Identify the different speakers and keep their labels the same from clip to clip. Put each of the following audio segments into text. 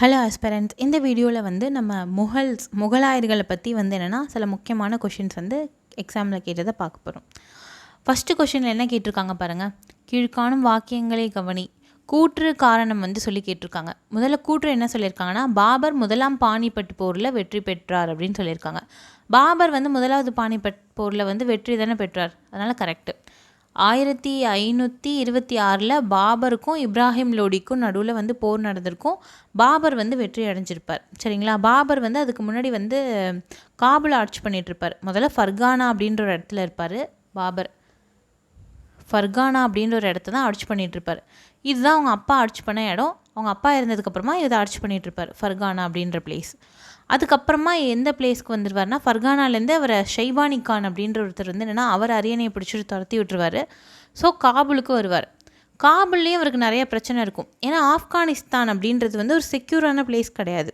Speaker 1: Hello ஆஸ்பெரண்ட்ஸ், இந்த வீடியோவில் வந்து நம்ம முகலாயர்களை பற்றி வந்து என்னென்னா சில முக்கியமான கொஷின்ஸ் வந்து எக்ஸாமில் கேட்டதை பார்க்க போகிறோம். ஃபஸ்ட்டு கொஷினில் என்ன கேட்டிருக்காங்க பாருங்கள். கீழ்காணும் வாக்கியங்களை கவனி. கூற்று காரணம் வந்து சொல்லி கேட்டிருக்காங்க. முதல்ல கூற்று என்ன சொல்லியிருக்காங்கன்னா, பாபர் முதலாம் பானிபட் போரில் வெற்றி பெற்றார் அப்படின்னு சொல்லியிருக்காங்க. பாபர் வந்து முதலாவது பானிபட் போரில் வந்து வெற்றி தானே பெற்றார், அதனால் கரெக்டு. 1526 பாபருக்கும் இப்ராஹிம் லோடிக்கும் நடுவில் வந்து போர் நடந்திருக்கும். பாபர் வந்து வெற்றி அடைஞ்சிருப்பார். சரிங்களா. பாபர் வந்து அதுக்கு முன்னாடி வந்து காபுல் ஆட்சி பண்ணிகிட்ருப்பார். முதல்ல ஃபர்கானா அப்படின்ற ஒரு இடத்துல இருப்பார் பாபர். ஃபர்கானா அப்படின்ற ஒரு இடத்த தான் ஆட்சி பண்ணிகிட்ருப்பார். இதுதான் அவங்க அப்பா ஆட்சி பண்ண இடம். அவங்க அப்பா இருந்ததுக்கப்புறமா இதை ஆட்சி பண்ணிகிட்ருப்பார், ஃபர்கானா அப்படின்ற பிளேஸ். அதுக்கப்புறமா எந்த பிளேஸ்க்கு வந்துடுவார்னா, ஃபர்கானாலேருந்து அவரை ஷைபானி கான் அப்படின்ற ஒருத்தர் வந்து என்னென்னா அவர் அரியணையை பிடிச்சிட்டு துரத்தி விட்டுருவார். ஸோ காபுலுக்கு வருவார். காபுல்லேயும் அவருக்கு நிறைய பிரச்சனை இருக்கும். ஏன்னா ஆப்கானிஸ்தான் அப்படின்றது வந்து ஒரு செக்யூரான பிளேஸ் கிடையாது.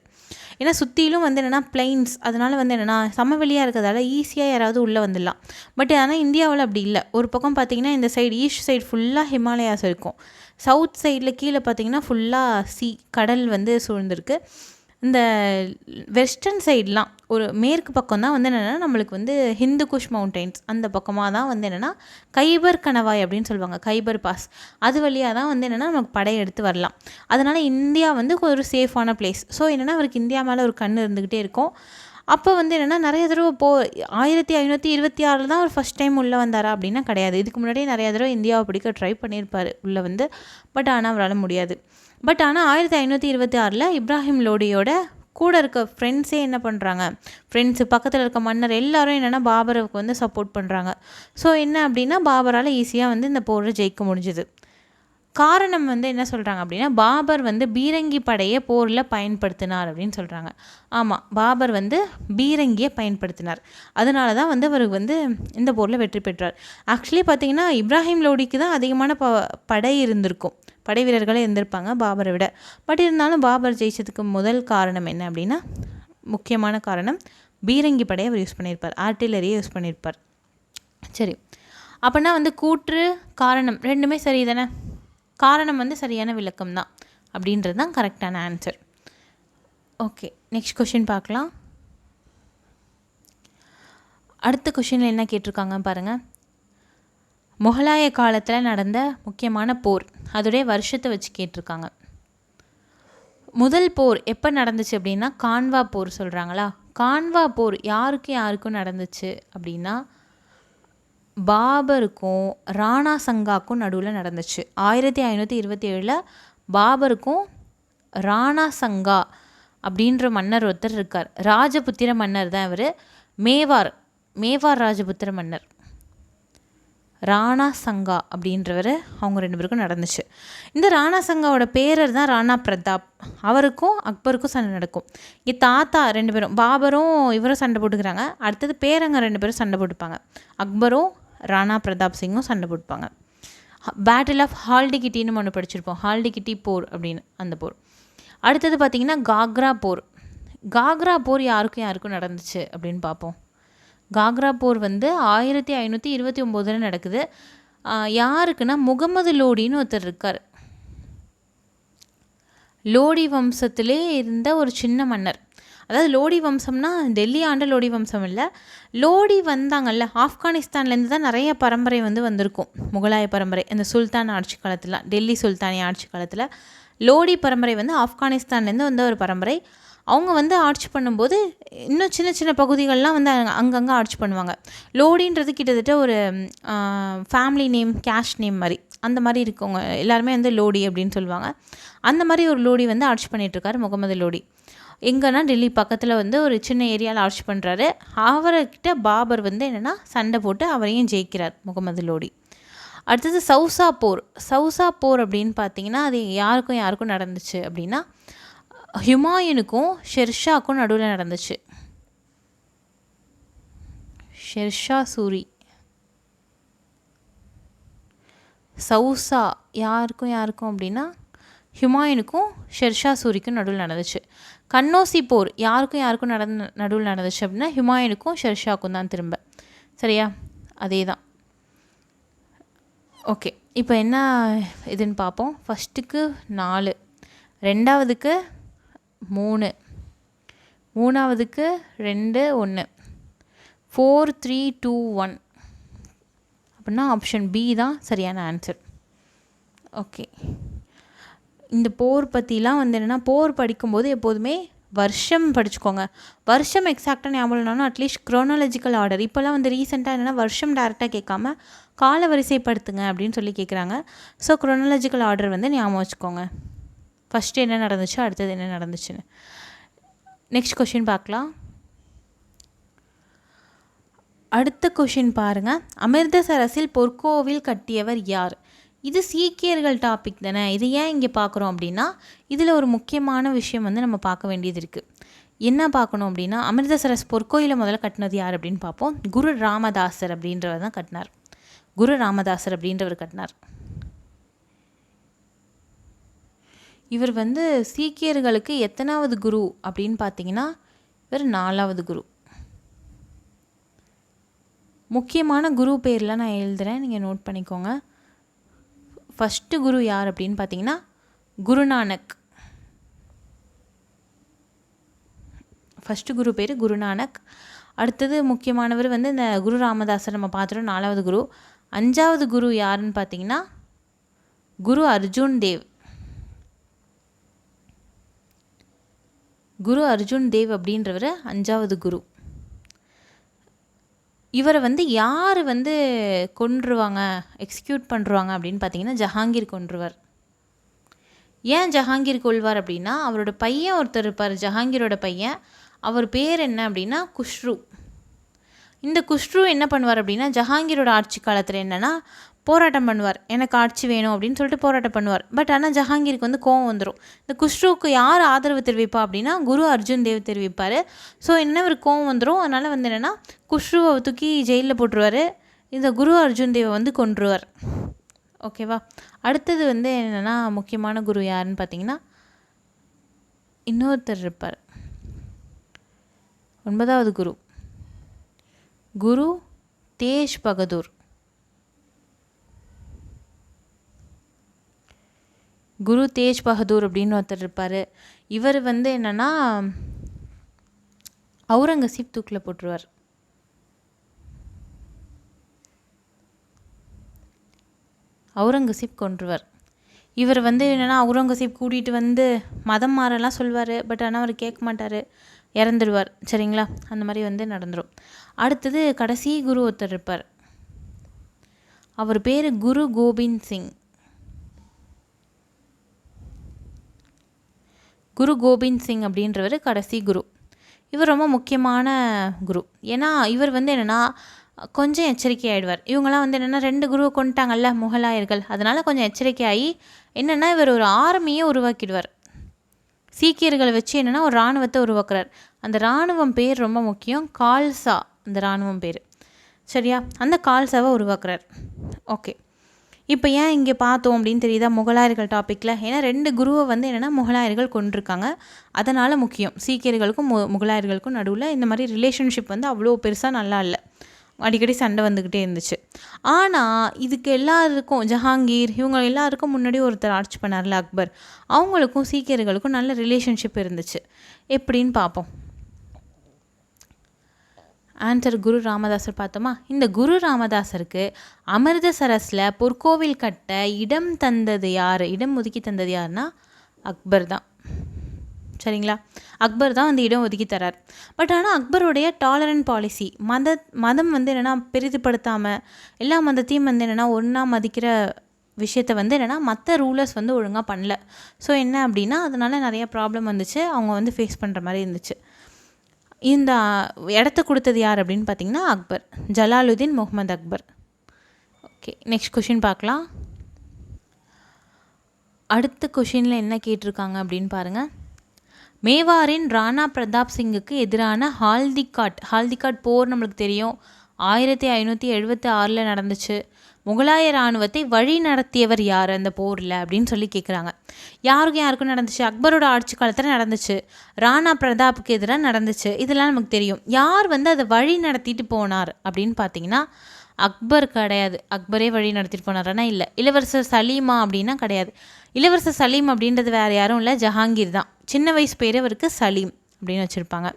Speaker 1: ஏன்னா சுற்றிலும் வந்து என்னென்னா பிளைன்ஸ், அதனால் வந்து என்னென்னா சமவெளியாக இருக்கிறதால ஈஸியாக யாராவது உள்ளே வந்துடலாம். பட் ஆனால் இந்தியாவில் அப்படி இல்லை. ஒரு பக்கம் பார்த்திங்கன்னா இந்த சைடு ஈஸ்ட் சைடு ஃபுல்லாக ஹிமாலயாஸ் இருக்கும். சவுத் சைடில் கீழே பார்த்திங்கன்னா ஃபுல்லாக கடல் வந்து சூழ்ந்திருக்கு. இந்த வெஸ்டர்ன் சைட்லாம் ஒரு மேற்கு பக்கம் தான் வந்து என்னென்னா நம்மளுக்கு வந்து ஹிந்து குஷ் மவுண்டெயின்ஸ், அந்த பக்கமாக தான் வந்து என்னென்னா கைபர் கணவாய் அப்படின்னு சொல்லுவாங்க, கைபர் பாஸ். அது வழியாக தான் வந்து என்னென்னா நமக்கு படையெடுத்து வரலாம். அதனால் இந்தியா வந்து ஒரு சேஃபான பிளேஸ். ஸோ என்னென்னா அவருக்கு இந்தியா மேலே ஒரு கண் இருந்துக்கிட்டே இருக்கும். அப்போ வந்து என்னென்னா நிறைய தடவை 1526 தான் அவர் ஃபஸ்ட் டைம் உள்ளே வந்தாரா அப்படின்னா கிடையாது. இதுக்கு முன்னாடியே நிறைய தடவை இந்தியாவை பிடிக்க ட்ரை பண்ணியிருப்பார் உள்ளே வந்து. பட் ஆனால் அவரால் முடியாது. பட் ஆனால் 1526 இப்ராஹிம் லோடியோட கூட இருக்க ஃப்ரெண்ட்ஸே என்ன பண்ணுறாங்க, ஃப்ரெண்ட்ஸு பக்கத்தில் இருக்க மன்னர் எல்லாரும் என்னென்னா பாபருக்கு வந்து சப்போர்ட் பண்ணுறாங்க. ஸோ என்ன அப்படின்னா பாபரால் ஈஸியாக வந்து இந்த போரை ஜெயிக்க முடிஞ்சுது. காரணம் வந்து என்ன சொல்கிறாங்க அப்படின்னா, பாபர் வந்து பீரங்கி படையை போரில் பயன்படுத்தினார் அப்படின்னு சொல்கிறாங்க. ஆமாம், பாபர் வந்து பீரங்கியை பயன்படுத்தினார். அதனால தான் வந்து அவருக்கு வந்து இந்த போரில் வெற்றி பெற்றார். ஆக்சுவலி பார்த்திங்கன்னா இப்ராஹிம் லோடிக்கு தான் அதிகமான படை இருந்திருக்கும், படை வீரர்களே இருந்திருப்பாங்க பாபரை விட. பட் இருந்தாலும் பாபர் ஜெயிச்சதுக்கு முதல் காரணம் என்ன அப்படின்னா, முக்கியமான காரணம் பீரங்கி படையை அவர் யூஸ் பண்ணியிருப்பார், ஆர்ட்டிலரியை யூஸ் பண்ணியிருப்பார். சரி, அப்படின்னா வந்து கூற்று காரணம் ரெண்டுமே சரி தானே. காரணம் வந்து சரியான விளக்கம் தான் அப்படின்றது தான் கரெக்டான ஆன்சர். ஓகே, நெக்ஸ்ட் கொஷின் பார்க்கலாம். அடுத்த கொஷினில் என்ன கேட்டிருக்காங்க பாருங்கள். முகலாய காலத்தில் நடந்த முக்கியமான போர், அதோடைய வருஷத்தை வச்சு கேட்டிருக்காங்க. முதல் போர் எப்போ நடந்துச்சு அப்படின்னா கான்வா போர் சொல்கிறாங்களா. கான்வா போர் யாருக்கும் நடந்துச்சு அப்படின்னா பாபருக்கும் ராணா சங்காக்கும் நடுவில் நடந்துச்சு. 1527 பாபருக்கும் ராணா சங்கா அப்படின்ற மன்னர் ஒருத்தர் இருக்கார். ராஜபுத்திர மன்னர் தான் இவர். மேவார் ராஜபுத்திர மன்னர் ராணா சங்கா அப்படின்றவர். அவங்க ரெண்டு பேருக்கும் நடந்துச்சு. இந்த ராணா சங்காவோட பேரர் தான் ராணா பிரதாப். அவருக்கும் அக்பருக்கும் சண்டை நடக்கும். இங்கே தாத்தா ரெண்டு பேரும், பாபரும் இவரும் சண்டை போட்டுக்கிறாங்க. அடுத்தது பேரங்க ரெண்டு பேரும் சண்டை போட்டுப்பாங்க. அக்பரும் ராணா பிரதாப் சிங்கும் சண்டை போட்டுப்பாங்க. பேட்டில் ஆஃப் ஹால்டிகிட்டின்னு ஒன்று படிச்சிருப்போம், ஹால்டிகிட்டி போர் அப்படின்னு, அந்த போர். அடுத்தது பார்த்திங்கன்னா காக்ரா போர். காக்ரா போர் யாருக்கும் நடந்துச்சு அப்படின்னு பார்ப்போம். காக்ரா போர் வந்து 1529 நடக்குது. யாருக்குன்னா முகமது லோடின்னு ஒருத்தர் இருக்கார். லோடி வம்சத்திலே இருந்த ஒரு சின்ன மன்னர். அதாவது லோடி வம்சம்னா டெல்லி ஆண்ட லோடி வம்சம் இல்லை. லோடி வந்தாங்கல்ல, ஆப்கானிஸ்தான்லேருந்து தான் நிறைய பரம்பரை வந்து வந்திருக்கும். முகலாய பரம்பரை இந்த சுல்தான் ஆட்சி காலத்தில், டெல்லி சுல்தானிய ஆட்சி காலத்தில் லோடி பரம்பரை வந்து ஆப்கானிஸ்தான்லேருந்து வந்த ஒரு பரம்பரை. அவங்க வந்து ஆட்சி பண்ணும்போது இன்னும் சின்ன சின்ன பகுதிகள்லாம் வந்து அங்கங்கே ஆட்சி பண்ணுவாங்க. லோடின்றது கிட்டத்தட்ட ஒரு ஃபேமிலி நேம், கேஷ் நேம் மாதிரி, அந்த மாதிரி இருக்கவங்க எல்லாருமே வந்து லோடி அப்படின்னு சொல்லுவாங்க. அந்த மாதிரி ஒரு லோடி வந்து ஆட்சி பண்ணிகிட்ருக்காரு முகமது லோடி. எங்கன்னா டெல்லி பக்கத்தில் வந்து ஒரு சின்ன ஏரியாவில் ஆட்சி பண்ணுறாரு. அவர்கிட்ட பாபர் வந்து என்னென்னா சண்டை போட்டு அவரையும் ஜெயிக்கிறார் முகமது லோடி. அடுத்தது சவுசா போர் அப்படின்னு பார்த்தீங்கன்னா அது யாருக்கும் நடந்துச்சு அப்படின்னா ஹுமாயூனுக்கும் ஷெர்ஷாக்கும் நடுவில் நடந்துச்சு. ஷெர்ஷா சூரி. சவுசா யாருக்கும் அப்படின்னா ஹுமாயூனுக்கும் ஷெர்ஷா சூரிக்கும் நடுவில் நடந்துச்சு. கன்னோசி போர் யாருக்கும் நடுவில் நடந்துச்சு அப்படின்னா ஹுமாயூனுக்கும் ஷெர்ஷாக்கும் தான் திரும்ப. சரியா, அதே தான். ஓகே, இப்போ என்ன இதுன்னு பார்ப்போம். ஃபஸ்ட்டுக்கு 4, ரெண்டாவதுக்கு 3, மூணாவதுக்கு 2 1, 4 3 2 1 அப்படின்னா ஆப்ஷன் பி தான் சரியான ஆன்சர். ஓகே, இந்த போர் பற்றிலாம் வந்து என்னென்னா, போர் படிக்கும்போது எப்போதுமே வருஷம் படிச்சுக்கோங்க. வருஷம் எக்ஸாக்டாக ஞாபகம் இல்லைனாலும் அட்லீஸ்ட் க்ரோனாலஜிக்கல் ஆர்டர். இப்போல்லாம் வந்து ரீசெண்டாக என்னென்னா வருஷம் டேரெக்டாக கேட்காம கால வரிசைப்படுத்துங்க அப்படின்னு சொல்லி கேட்குறாங்க. ஸோ க்ரோனாலஜிக்கல் ஆர்டர் வந்து ஞாபகம் வச்சுக்கோங்க. ஃபஸ்ட்டு என்ன நடந்துச்சு, அடுத்தது என்ன நடந்துச்சுன்னு. நெக்ஸ்ட் கொஷின் பார்க்கலாம். அடுத்த கொஷின் பாருங்கள். அமிர்தசரஸில் பொற்கோவில் கட்டியவர் யார்? இது சீக்கியர்கள் டாபிக் தானே. இது ஏன் இங்கே பார்க்குறோம் அப்படின்னா, இதில் ஒரு முக்கியமான விஷயம் வந்து நம்ம பார்க்க வேண்டியது இருக்குது. என்ன பார்க்கணும் அப்படின்னா, அமிர்தசரஸ் பொற்கோயிலை முதல்ல கட்டினது யார் அப்படின்னு பார்ப்போம். குரு ராமதாசர் அப்படின்றவர் தான் கட்டினார். குரு ராமதாசர் அப்படின்றவர் கட்டினார். இவர் வந்து சீக்கியர்களுக்கு எத்தனாவது குரு அப்படின்னு பார்த்தீங்கன்னா, இவர் 4வது குரு. முக்கியமான குரு பேர்லாம் நான் எழுதுகிறேன், நீங்கள் நோட் பண்ணிக்கோங்க. ஃபஸ்ட்டு குரு யார் அப்படின்னு பார்த்தீங்கன்னா குருநானக். ஃபஸ்ட்டு குரு பேர் குருநானக். அடுத்தது முக்கியமானவர் வந்து இந்த குரு ராமதாசர் நம்ம பார்த்துட்டோம், 4வது குரு. 5வது குரு யாருன்னு பார்த்தீங்கன்னா குரு அர்ஜுன் தேவ். குரு அர்ஜுன் தேவ் அப்படின்றவர் 5வது குரு. இவரை வந்து யார் வந்து கொன்றுவாங்க, எக்ஸிக்யூட் பண்ணுறாங்க அப்படின்னு பார்த்தீங்கன்னா ஜஹாங்கீர் கொன்றுவார். ஏன் ஜஹாங்கீர் கொள்வார் அப்படின்னா, அவரோட பையன் ஒருத்தர் இருப்பார், ஜஹாங்கீரோட பையன். அவர் பேர் என்ன அப்படின்னா குஷ்ரு. இந்த குஷ்ரு என்ன பண்ணுவார் அப்படின்னா, ஜஹாங்கீரோட ஆட்சி காலத்தில் என்னென்னா போராட்டம் பண்ணுவார். எனக்கு ஆட்சி வேணும் அப்படின்னு சொல்லிட்டு போராட்டம் பண்ணுவார். பட் ஆனால் ஜஹாங்கீருக்கு வந்து கோவம் வந்துடும். இந்த குஷ்ருவுக்கு யார் ஆதரவு தெரிவிப்பா அப்படின்னா குரு அர்ஜுன் தேவ் தெரிவிப்பார். ஸோ என்ன ஒரு கோவம் வந்துடும். அதனால் வந்து என்னென்னா குஷ்ருவை தூக்கி ஜெயிலில் போட்டுருவார். இந்த குரு அர்ஜுன் தேவை வந்து கொன்றுவார். ஓகேவா. அடுத்தது வந்து என்னென்னா முக்கியமான குரு யாருன்னு பார்த்தீங்கன்னா இன்னொருத்தர் இருப்பார், 9வது குரு, குரு தேஜ் பகதூர். குரு தேஜ் பகதூர் அப்படின்னு ஒருத்தர் இருப்பார். இவர் வந்து என்னென்னா அவுரங்கசீப் தூக்கில் போட்டுருவார். அவுரங்கசீப் கொன்றுவார். இவர் வந்து என்னென்னா அவுரங்கசீப் கூட்டிகிட்டு வந்து மதம் மாறலாம் சொல்வார். பட் ஆனால் அவர் கேட்க மாட்டார், இறந்துடுவார். சரிங்களா, அந்த மாதிரி வந்து நடந்துடும். அடுத்தது கடைசி குரு ஒருத்தர் இருப்பார், அவர் பேர் குரு கோபிந்த் சிங். குரு கோபிந்த் சிங் அப்படின்றவர் கடைசி குரு. இவர் ரொம்ப முக்கியமான குரு. ஏன்னா இவர் வந்து என்னென்னா கொஞ்சம் எச்சரிக்கை ஆகிடுவார். இவங்களாம் வந்து என்னென்னா 2 குருவை கொண்டுட்டாங்கல்ல முகலாயர்கள், அதனால் கொஞ்சம் எச்சரிக்கையாகி என்னென்னா இவர் ஒரு ஆர்மியை உருவாக்கிடுவார். சீக்கியர்களை வச்சு என்னென்னா ஒரு இராணுவத்தை உருவாக்குறார். அந்த இராணுவம் பேர் ரொம்ப முக்கியம், கால்சா. அந்த இராணுவம் பேர் சரியா, அந்த கால்சாவை உருவாக்குறார். ஓகே, இப்போ ஏன் இங்கே பார்த்தோம் அப்படின்னு தெரியுதா முகலாயர்கள் டாப்பிக்கில். ஏன்னா 2 குருவை வந்து என்னென்னா முகலாயர்கள் கொண்டிருக்காங்க. அதனால் முக்கியம். சீக்கியர்களுக்கும் முகலாயர்களுக்கும் நடுவில் இந்த மாதிரி ரிலேஷன்ஷிப் வந்து அவ்வளோ பெருசாக நல்லா இல்லை, அடிக்கடி சண்டை வந்துக்கிட்டே இருந்துச்சு. ஆனால் இதுக்கு எல்லாருக்கும் ஜஹாங்கீர் இவங்க எல்லாருக்கும் முன்னாடி ஒருத்தர் ஆட்சி பண்ணார்ல அக்பர், அவங்களுக்கும் சீக்கியர்களுக்கும் நல்ல ரிலேஷன்ஷிப் இருந்துச்சு. எப்படின்னு பார்ப்போம். ஆன்சர் குரு ராமதாசர் பார்த்தோமா. இந்த குரு ராமதாசருக்கு அமிர்தசரஸில் பொற்கோவில் கட்ட இடம் தந்தது யார், இடம் ஒதுக்கி தந்தது யாருன்னா அக்பர் தான். சரிங்களா, அக்பர் தான் வந்து இடம் ஒதுக்கி தரார். பட் ஆனால் அக்பருடைய டாலரண்ட் பாலிசி, மதம் வந்து என்னென்னா பெரிதுபடுத்தாமல் எல்லா மதத்தையும் வந்து என்னென்னா ஒன்றா மதிக்கிற விஷயத்தை வந்து என்னென்னா மற்ற ரூலர்ஸ் வந்து ஒழுங்காக பண்ணல. ஸோ என்ன அப்படின்னா அதனால் நிறைய ப்ராப்ளம் வந்துச்சு, அவங்க வந்து ஃபேஸ் பண்ணுற மாதிரி இருந்துச்சு. இந்த இடத்த கொடுத்தது யார் அப்படின்னு பார்த்தீங்கன்னா Akbar, Jalaluddin Muhammad Akbar. Okay, next question பார்க்கலாம். அடுத்த கொஷினில் என்ன கேட்டிருக்காங்க அப்படின்னு பாருங்கள். மேவாரின் ராணா பிரதாப் சிங்குக்கு எதிரான ஹால்திகாட் போர் நம்மளுக்கு தெரியும், 1576 நடந்துச்சு. முகலாய இராணுவத்தை வழி நடத்தியவர் யார் அந்த போரில் அப்படின்னு சொல்லி கேட்குறாங்க. யாருக்கும் நடந்துச்சு, அக்பரோட ஆட்சி காலத்தில் நடந்துச்சு, ராணா பிரதாப்புக்கு எதிராக நடந்துச்சு, இதெல்லாம் நமக்கு தெரியும். யார் வந்து அதை வழி நடத்திட்டு போனார் அப்படின்னு பார்த்தீங்கன்னா அக்பர் கிடையாது. அக்பரே வழி நடத்திட்டு போனார்னா இல்லை. இளவரசர் சலீமா அப்படின்னா கிடையாது. இளவரசர் சலீம் அப்படின்றது வேறு யாரும் இல்லை, ஜஹாங்கீர் தான். சின்ன வயசு பேர் அவருக்கு சலீம் அப்படின்னு வச்சுருப்பாங்க.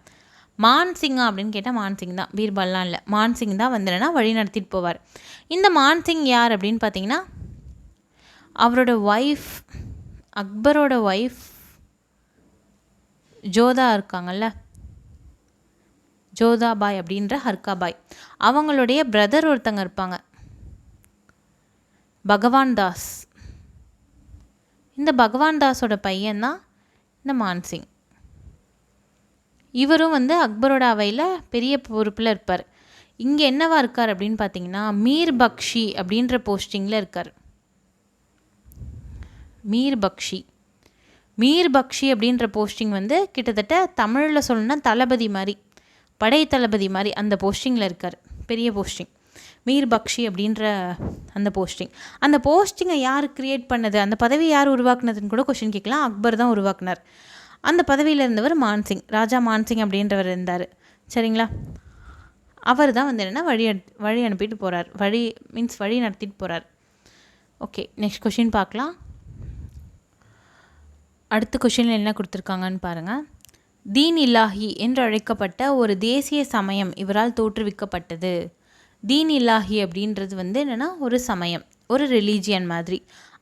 Speaker 1: மான்சிங்கா அப்படின்னு கேட்டால் மான்சிங் தான், பீர்பால்லாம் இல்லை. மான்சிங் தான் வந்து என்னென்னா வழி நடத்திட்டு போவார். இந்த மான்சிங் யார் அப்படின்னு பார்த்தீங்கன்னா அவரோட ஒய்ஃப், அக்பரோட ஒய்ஃப் ஜோதா இருக்காங்கல்ல, ஜோதாபாய் அப்படின்ற ஹர்காபாய், அவங்களுடைய பிரதர் ஒருத்தங்க இருப்பாங்க, பகவான் தாஸ். இந்த பகவான் தாஸோட பையன்தான் இந்த மான்சிங். இவரும் வந்து அக்பரோட அவையில் பெரிய பொறுப்பில் இருப்பார். இங்கே என்னவா இருக்கார் அப்படின்னு பார்த்தீங்கன்னா மீர் பக்ஷி அப்படின்ற போஸ்டிங்கில் இருக்கார். மீர் பக்ஷி அப்படின்ற போஸ்டிங் வந்து கிட்டத்தட்ட தமிழில் சொல்லணும்னா தளபதி மாதிரி, படை தளபதி மாதிரி அந்த போஸ்டிங்கில் இருக்கார். பெரிய போஸ்டிங் மீர் பக்ஷி அப்படின்ற அந்த போஸ்டிங். அந்த போஸ்டிங்கை யார் க்ரியேட் பண்ணது, அந்த பதவி யார் உருவாக்குனதுன்னு கூட கொஷின் கேட்கலாம். அக்பர் தான் உருவாக்குனார். அந்த பதவியில் இருந்தவர் மான்சிங், ராஜா மான்சிங் அப்படின்றவர் இருந்தார். சரிங்களா? அவர் தான் வந்து என்னென்னா வழி அனுப்பிட்டு போகிறார், வழி நடத்திட்டு போகிறார். ஓகே, நெக்ஸ்ட் கொஷின் பார்க்கலாம். அடுத்த கொஷினில் என்ன கொடுத்துருக்காங்கன்னு பாருங்கள். தீன் இலாஹி என்று அழைக்கப்பட்ட ஒரு தேசிய சமயம் இவரால் தோற்றுவிக்கப்பட்டது. தீன் இலாஹி அப்படின்றது வந்து என்னென்னா ஒரு சமயம், ஒரு ரிலீஜியன் மாதிரி.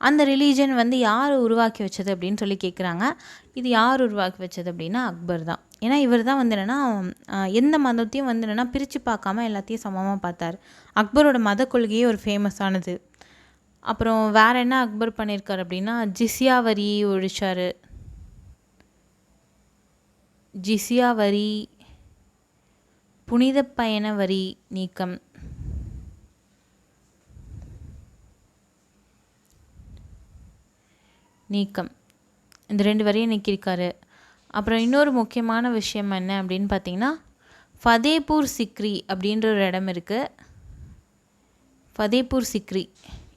Speaker 1: அந்த ரிலீஜன் வந்து யார் உருவாக்கி வச்சது அப்படின்னு சொல்லி கேட்குறாங்க. இது யார் உருவாக்கி வச்சது அப்படின்னா அக்பர் தான். ஏன்னா இவர் தான் வந்து என்னென்னா எந்த மதத்தையும் வந்து என்னென்னா பிரித்து பார்க்காம எல்லாத்தையும் சமமாக பார்த்தார். அக்பரோட மத கொள்கையே ஒரு ஃபேமஸானது. அப்புறம் வேறு என்ன அக்பர் பண்ணியிருக்கார் அப்படின்னா ஜிஸ்யா வரி ஒழிச்சார். ஜிஸ்யா வரி, புனித பயண வரி நீக்கம், இந்த 2 வரியை நீக்கியிருக்காரு. அப்புறம் இன்னொரு முக்கியமான விஷயம் என்ன அப்படின்னு பார்த்தீங்கன்னா ஃபதேபூர் சிக்ரி அப்படின்ற ஒரு இடம் இருக்குது. ஃபதேபூர் சிக்ரி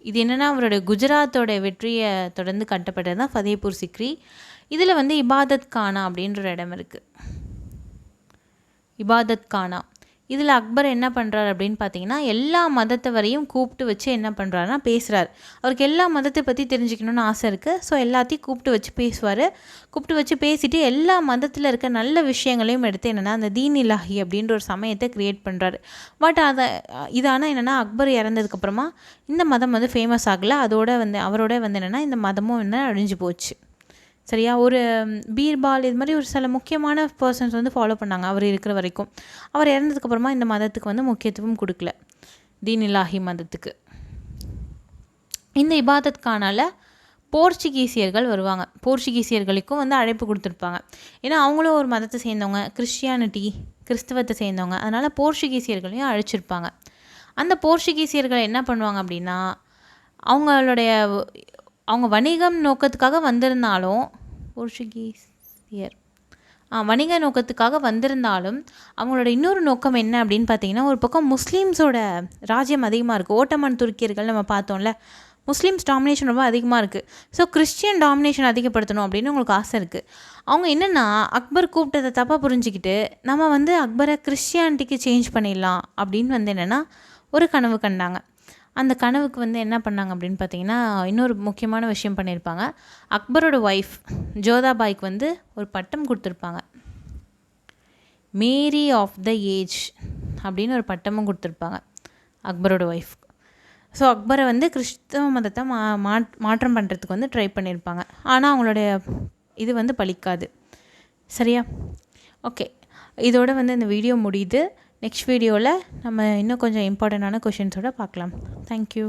Speaker 1: இது என்னென்னா அவரோட குஜராத்தோட வெற்றியை தொடர்ந்து கட்டப்பட்டது தான் ஃபதேபூர் சிக்ரி. இதில் வந்து இபாதத் கானா அப்படின்ற ஒரு இடம் இருக்குது. இபாதத் கானா இதில் அக்பர் என்ன பண்ணுறார் அப்படின்னு பார்த்தீங்கன்னா எல்லா மதத்தவரையும் கூப்பிட்டு வச்சு என்ன பண்ணுறாருன்னா பேசுகிறார். அவருக்கு எல்லா மதத்தை பற்றி தெரிஞ்சுக்கணுன்னு ஆசை இருக்குது. ஸோ எல்லாத்தையும் கூப்பிட்டு வச்சு பேசுவார். கூப்பிட்டு வச்சு பேசிவிட்டு எல்லா மதத்தில் இருக்க நல்ல விஷயங்களையும் எடுத்து என்னென்னா அந்த தீன் இலாஹி அப்படின்ற ஒரு சமயத்தை க்ரியேட் பண்ணுறாரு. பட் இதானால் என்னென்னா அக்பர் இறந்ததுக்கப்புறமா இந்த மதம் வந்து ஃபேமஸ் ஆகலை. அவரோட வந்து என்னென்னா இந்த மதமும் என்ன அழிஞ்சு போச்சு. சரியா? ஒரு பீர்பால் இது மாதிரி ஒரு சில முக்கியமான பர்சன்ஸ் வந்து ஃபாலோ பண்ணாங்க அவர் இருக்கிற வரைக்கும். அவர் இறந்ததுக்கப்புறமா இந்த மதத்துக்கு வந்து முக்கியத்துவம் கொடுக்கல, தீன் இலாஹி மதத்துக்கு. இந்த இபாதத் கானால போர்ச்சுகீசியர்கள் வருவாங்க. போர்ச்சுகீசியர்களுக்கும் வந்து அழைப்பு கொடுத்துருப்பாங்க. ஏன்னா அவங்களும் ஒரு மதத்தை சேர்ந்தவங்க, கிறிஸ்தவத்தை சேர்ந்தவங்க. அதனால் போர்ச்சுகீசியர்களையும் அழைச்சிருப்பாங்க. அந்த போர்ச்சுகீசியர்கள் என்ன பண்ணுவாங்க அப்படின்னா அவங்க வணிகம் நோக்கத்துக்காக வந்திருந்தாலும் வணிக நோக்கத்துக்காக வந்திருந்தாலும் அவங்களோட இன்னொரு நோக்கம் என்ன அப்படின்னு பார்த்தீங்கன்னா ஒரு பக்கம் முஸ்லீம்ஸோட ராஜ்யம் அதிகமாக இருக்குது. ஓட்டமான் துருக்கியர்கள் நம்ம பார்த்தோம்ல, முஸ்லீம்ஸ் டாமினேஷன் ரொம்ப அதிகமாக இருக்குது. ஸோ கிறிஸ்டியன் டாமினேஷன் அதிகப்படுத்தணும் அப்படின்னு உங்களுக்கு ஆசை இருக்குது. அவங்க என்னென்னா அக்பர் கூப்பிட்டதை தப்பாக புரிஞ்சுக்கிட்டு நம்ம வந்து அக்பரை கிறிஸ்டியானிட்டிக்கு சேஞ்ச் பண்ணிடலாம் அப்படின்னு வந்து என்னென்னா ஒரு கனவு கண்டாங்க. அந்த கனவுக்கு வந்து என்ன பண்ணாங்க அப்படின்னு பார்த்தீங்கன்னா இன்னொரு முக்கியமான விஷயம் பண்ணியிருப்பாங்க. அக்பரோட ஒய்ஃப் ஜோதாபாய்க்கு வந்து ஒரு பட்டம் கொடுத்துருப்பாங்க. மேரி ஆஃப் த ஏஜ் அப்படின்னு ஒரு பட்டமும் கொடுத்துருப்பாங்க அக்பரோட ஒய்ஃப். ஸோ அக்பரை வந்து கிறிஸ்தவ மதத்தை மாற்றம் பண்ணுறதுக்கு வந்து ட்ரை பண்ணியிருப்பாங்க. ஆனால் அவங்களுடைய இது வந்து பலிக்காது. சரியா? ஓகே, இதோட வந்து இந்த வீடியோ முடியுது. நெக்ஸ்ட் வீடியோவில் நம்ம இன்னும் கொஞ்சம் இம்பார்ட்டண்ட்டான கொஷின்ஸோடு பார்க்கலாம். தேங்க்யூ.